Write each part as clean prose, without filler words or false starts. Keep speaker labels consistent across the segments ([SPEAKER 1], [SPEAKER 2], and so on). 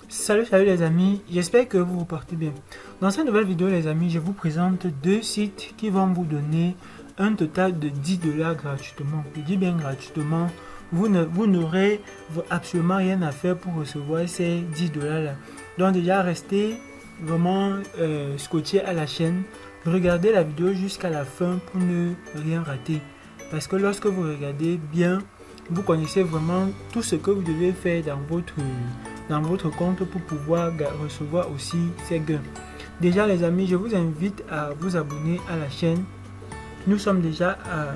[SPEAKER 1] Salut les amis, j'espère que vous vous portez bien. Dans cette nouvelle vidéo les amis, je vous présente deux sites qui vont vous donner un total de 10 dollars gratuitement. Je dis bien gratuitement, vous n'aurez absolument rien à faire pour recevoir ces 10 dollars là. Donc déjà restez vraiment scotché à la chaîne, regardez la vidéo jusqu'à la fin pour ne rien rater. Parce que lorsque vous regardez bien, vous connaissez vraiment tout ce que vous devez faire dans votre compte pour pouvoir recevoir aussi ces gains. Déjà les amis, je vous invite à vous abonner à la chaîne. Nous sommes déjà à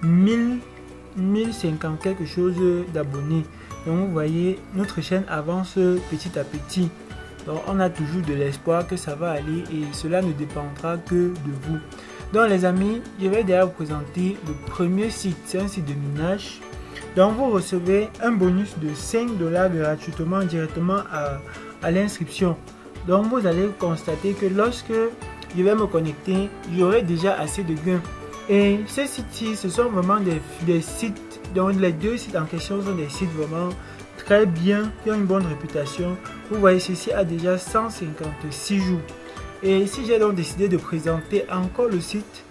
[SPEAKER 1] 1050 quelque chose d'abonnés. Donc vous voyez, notre chaîne avance petit à petit. Donc on a toujours de l'espoir que ça va aller et cela ne dépendra que de vous. Donc les amis, je vais déjà vous présenter le premier site. C'est un site de minage. Donc vous recevez un bonus de 5 dollars gratuitement directement à l'inscription. Donc vous allez constater que lorsque je vais me connecter, j'aurai déjà assez de gains. Et ces sites-ci, ce sont vraiment des sites, donc les deux sites en question sont des sites vraiment très bien, qui ont une bonne réputation. Vous voyez, ceci a déjà 156 jours. Et si j'ai donc décidé de présenter encore le site,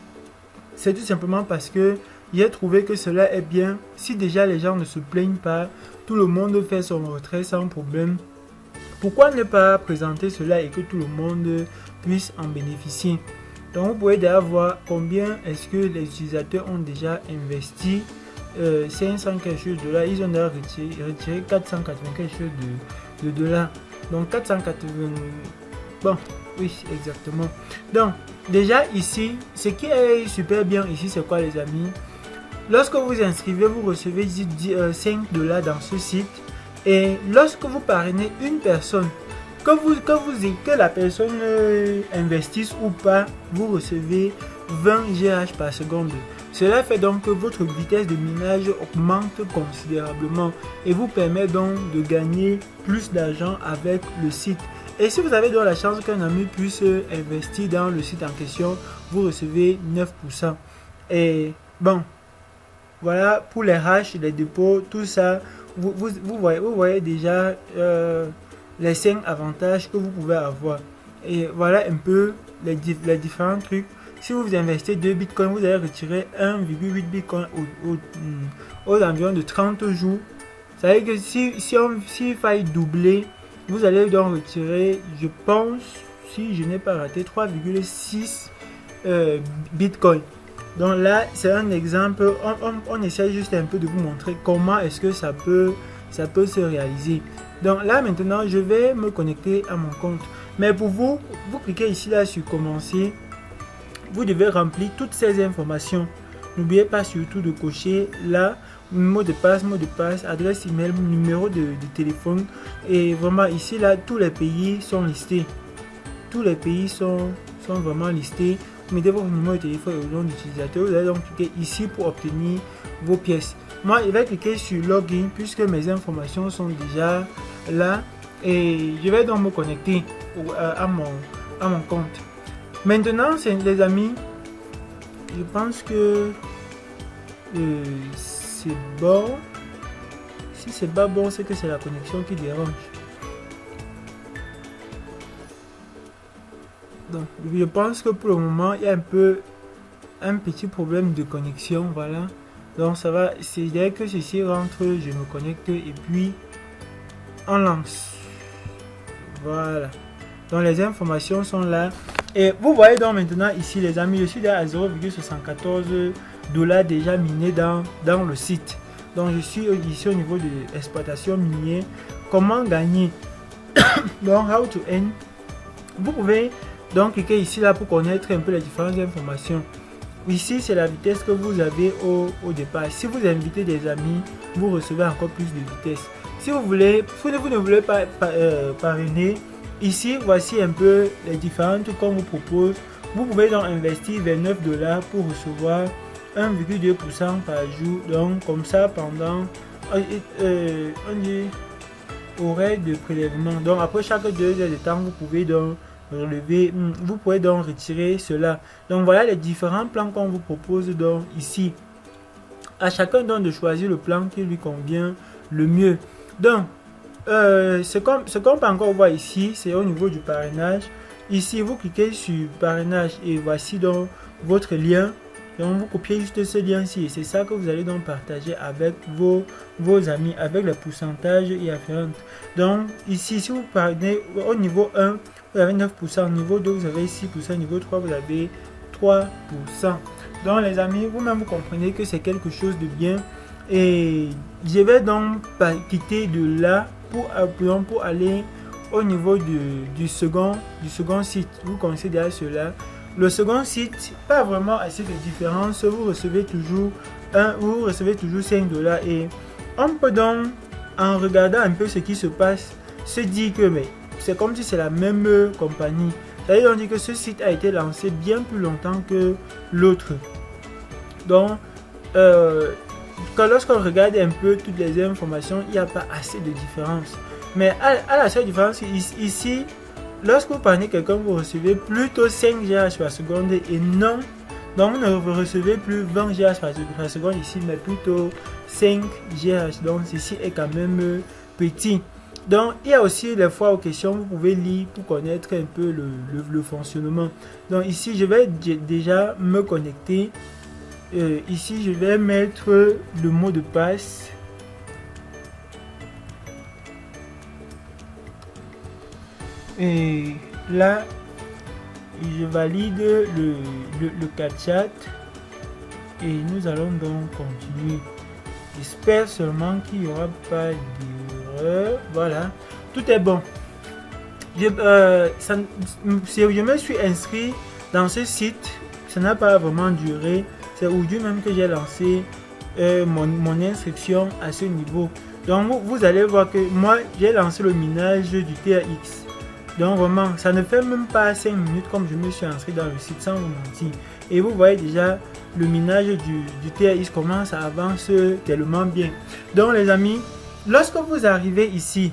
[SPEAKER 1] c'est tout simplement parce que j'ai trouvé que cela est bien. Si déjà les gens ne se plaignent pas, tout le monde fait son retrait sans problème. Pourquoi ne pas présenter cela et que tout le monde puisse en bénéficier? Donc vous pouvez déjà voir combien est-ce que les utilisateurs ont déjà investi 500 quelque chose de dollars. Ils ont déjà retiré 480 quelque chose de dollars. Donc 480... Bon, oui, exactement. Donc déjà ici, ce qui est super bien ici, c'est quoi les amis? Lorsque vous inscrivez, vous recevez 5 dollars dans ce site. Et lorsque vous parrainez une personne, que la personne investisse ou pas, vous recevez 20 GH par seconde. Cela fait donc que votre vitesse de minage augmente considérablement et vous permet donc de gagner plus d'argent avec le site. Et si vous avez donc la chance qu'un ami puisse investir dans le site en question, vous recevez 9%. Et bon, voilà pour les hash, les dépôts, tout ça. Vous voyez déjà les 5 avantages que vous pouvez avoir. Et voilà un peu les différents trucs. Si vous investissez 2 bitcoins, vous allez retirer 1,8 bitcoin aux environs de 30 jours. Ça veut dire que s'il faille doubler, vous allez donc retirer, je pense, si je n'ai pas raté, 3,6 bitcoins. Donc là, c'est un exemple, on essaie juste un peu de vous montrer comment est-ce que ça peut se réaliser. Donc là, maintenant, je vais me connecter à mon compte. Mais pour vous cliquez ici là sur commencer. Vous devez remplir toutes ces informations. N'oubliez pas surtout de cocher là, mot de passe, adresse email, numéro de téléphone. Et vraiment ici là, tous les pays sont listés. Tous les pays sont vraiment listés. Mettez votre numéro de téléphone et le nom d'utilisateur. Vous allez donc cliquer ici pour obtenir vos pièces. Moi, je vais cliquer sur login puisque mes informations sont déjà là. Et je vais donc me connecter à mon compte. Maintenant, les amis, je pense que c'est bon. Si c'est pas bon, c'est que c'est la connexion qui dérange. Donc, je pense que pour le moment, il y a un petit problème de connexion, voilà. Donc, ça va, c'est dès que ceci rentre, je me connecte et puis on lance. Voilà. Donc, les informations sont là. Et vous voyez donc maintenant ici, les amis, je suis déjà à 0,74 dollars déjà minés dans le site. Donc, je suis ici au niveau de l'exploitation minière. Comment gagner? Donc, how to earn. Vous pouvez donc cliquez ici là pour connaître un peu les différentes informations. Ici c'est la vitesse que vous avez au départ. Si vous invitez des amis, vous recevez encore plus de vitesse. Si vous ne voulez pas parrainer, ici voici un peu les différentes trucs qu'on vous propose. Vous pouvez donc investir 29 dollars pour recevoir 1,2% par jour. Donc comme ça pendant on dit horaire de prélèvement. Donc après chaque 2 heures de temps, vous pouvez donc relever, vous pouvez donc retirer cela. Donc voilà les différents plans qu'on vous propose donc ici. À chacun donc de choisir le plan qui lui convient le mieux. Donc ce qu'on peut encore voir ici, c'est au niveau du parrainage. Ici, vous cliquez sur parrainage et voici donc votre lien. Donc, vous copiez juste ce lien-ci et c'est ça que vous allez donc partager avec vos amis, avec les pourcentages et afférents. Donc, ici, si vous parrainez au niveau 1, vous avez 9%, niveau 2, vous avez 6%, niveau 3, vous avez 3%. Donc, les amis, vous-même, vous comprenez que c'est quelque chose de bien. Et je vais donc quitter de là pour aller au niveau du second site. Vous connaissez déjà cela. Le second site, pas vraiment assez de différence. Vous recevez toujours 5 $. Et on peut donc, en regardant un peu ce qui se passe, se dire que c'est comme si c'est la même compagnie. C'est-à-dire on dit que ce site a été lancé bien plus longtemps que l'autre. Donc, lorsqu'on regarde un peu toutes les informations, il n'y a pas assez de différence. Mais à la seule différence, ici, lorsque vous parlez quelqu'un, vous recevez plutôt 5 GH par seconde et non, donc vous ne recevez plus 20 GH par seconde ici, mais plutôt 5 GH. Donc ceci est quand même petit. Donc il y a aussi les fois aux questions, vous pouvez lire pour connaître un peu le fonctionnement. Donc ici, je vais déjà me connecter. Ici, je vais mettre le mot de passe. Et là, je valide le CAPTCHA et nous allons donc continuer. J'espère seulement qu'il n'y aura pas d'erreur. Voilà, tout est bon. Je me suis inscrit dans ce site. Ça n'a pas vraiment duré. C'est aujourd'hui même que j'ai lancé mon inscription à ce niveau. Donc vous allez voir que moi j'ai lancé le minage du TRX. Donc vraiment, ça ne fait même pas 5 minutes comme je me suis inscrit dans le site sans vous mentir. Et vous voyez déjà le minage du TRX commence à avancer tellement bien. Donc les amis, lorsque vous arrivez ici,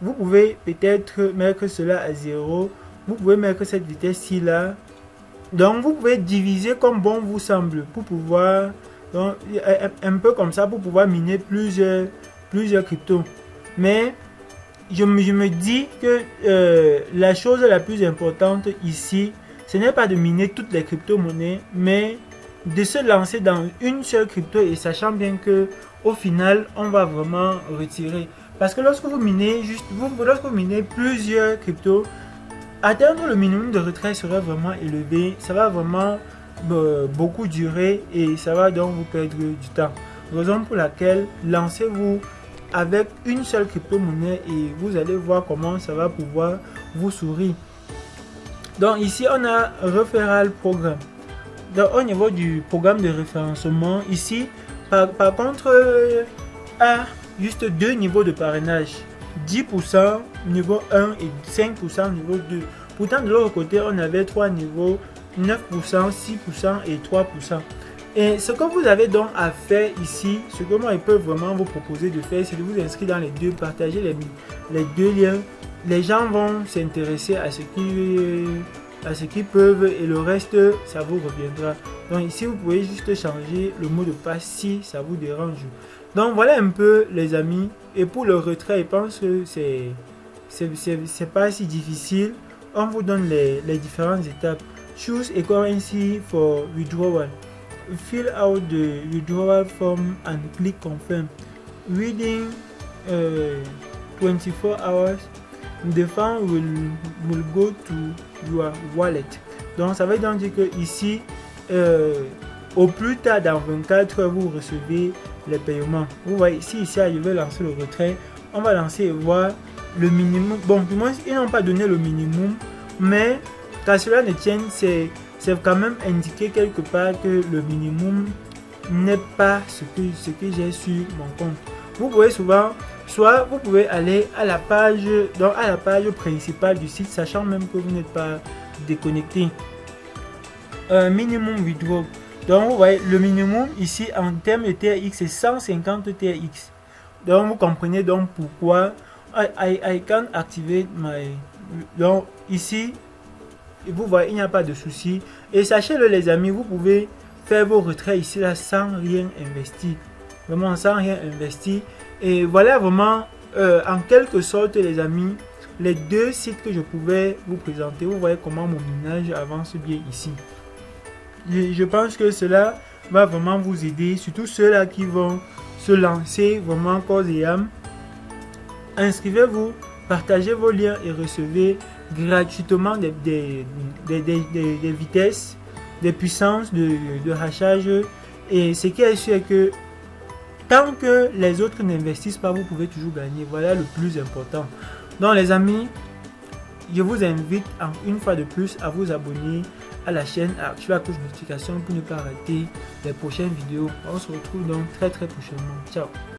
[SPEAKER 1] vous pouvez peut-être mettre cela à 0. Vous pouvez mettre cette vitesse-ci là. Donc vous pouvez diviser comme bon vous semble pour pouvoir, donc, un peu comme ça, pour pouvoir miner plusieurs cryptos. Mais je me dis que la chose la plus importante ici, ce n'est pas de miner toutes les crypto-monnaies, mais de se lancer dans une seule crypto et sachant bien que au final, on va vraiment retirer. Parce que lorsque vous minez plusieurs cryptos, atteindre le minimum de retrait sera vraiment élevé. Ça va vraiment beaucoup durer et ça va donc vous perdre du temps. Raison pour laquelle lancez-vous avec une seule crypto-monnaie et vous allez voir comment ça va pouvoir vous sourire. Donc ici on a Referral Programme. Donc au niveau du programme de référencement, ici par contre a juste 2 niveaux de parrainage, 10% niveau 1 et 5% niveau 2. Pourtant de l'autre côté on avait 3 niveaux, 9%, 6% et 3%. Et ce que vous avez donc à faire ici, ce que moi je peux vraiment vous proposer de faire, c'est de vous inscrire dans les deux, partager les deux liens. Les gens vont s'intéresser à ce qu'ils peuvent et le reste, ça vous reviendra. Donc ici, vous pouvez juste changer le mot de passe si ça vous dérange. Donc voilà un peu les amis. Et pour le retrait, je pense que c'est pas si difficile. On vous donne les différentes étapes. Choose a currency for withdrawal. Fill out the withdrawal form and click confirm. Within 24 hours, the funds will go to your wallet. Donc ça veut donc dire que ici, au plus tard dans 24 heures, vous recevez les paiements. Vous voyez ici, je vais lancer le retrait. On va lancer et voir le minimum. Bon, du moins, ils n'ont pas donné le minimum, mais qu'à cela ne tienne, c'est quand même indiqué quelque part que le minimum n'est pas ce que j'ai sur mon compte. Vous pouvez souvent, soit vous pouvez aller à la page principale du site, sachant même que vous n'êtes pas déconnecté. Minimum withdraw. Donc vous voyez le minimum ici en termes de TRX c'est 150 TRX. Donc vous comprenez donc pourquoi I can activate my. Donc ici vous voyez il n'y a pas de souci. Et sachez-le les amis, vous pouvez faire vos retraits ici là sans rien investir. Vraiment sans rien investir. Et voilà vraiment en quelque sorte les amis, les deux sites que je pouvais vous présenter. Vous voyez comment mon ménage avance bien ici. Je pense que cela va vraiment vous aider, surtout ceux-là qui vont se lancer vraiment corps et âme. Inscrivez-vous, partagez vos liens et recevez gratuitement des vitesses, des puissances de hachage. Et ce qui est sûr est que tant que les autres n'investissent pas, vous pouvez toujours gagner. Voilà le plus important. Donc les amis, je vous invite une fois de plus à vous abonner à la chaîne, à activer la cloche de notification pour ne pas rater les prochaines vidéos. On se retrouve donc très prochainement. Ciao.